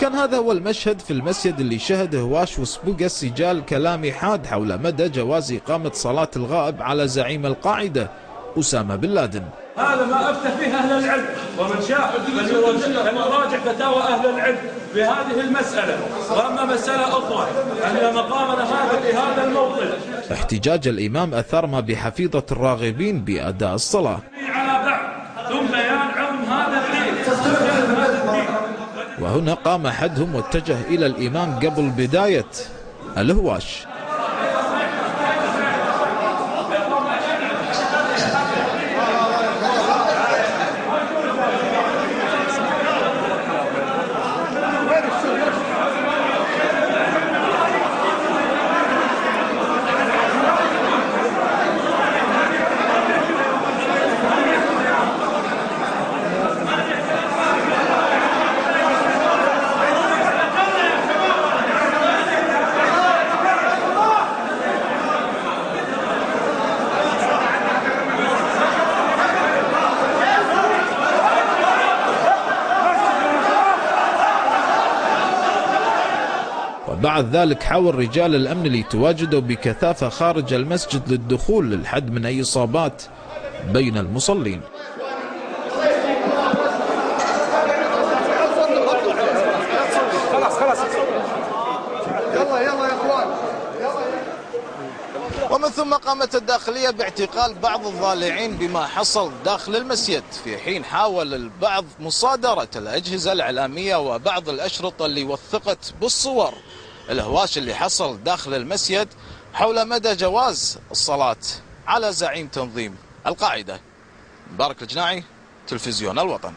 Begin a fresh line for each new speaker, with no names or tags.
كان هذا هو المشهد في المسجد اللي شهد هواش وسبوق السجال كلام حاد حول مدى جواز إقامة صلاة الغائب على زعيم القاعدة أسامة بن لادن.
هذا ما أفتى فيه أهل العلم، ومن شاء فليراجع فتاوى أهل العلم في هذه المسألة. وأما مسألة أخرى أن مقامنا هذا في هذا الموطن.
احتجاج الإمام أثار ما بحفيظة الراغبين بأداء الصلاة
على بعض ثم بيان عم هذا الدين.
وهنا قام أحدهم واتجه إلى الإمام قبل بداية الهواش. وبعد ذلك حاول رجال الأمن اللي تواجدوا بكثافة خارج المسجد للدخول للحد من أي إصابات بين المصلين. ومن ثم قامت الداخلية باعتقال بعض الضالعين بما حصل داخل المسجد، في حين حاول البعض مصادرة الأجهزة الإعلامية وبعض الأشرطة اللي وثقت بالصور الهواش اللي حصل داخل المسجد حول مدى جواز الصلاة على زعيم تنظيم القاعدة. مبارك الجناعي، تلفزيون الوطن.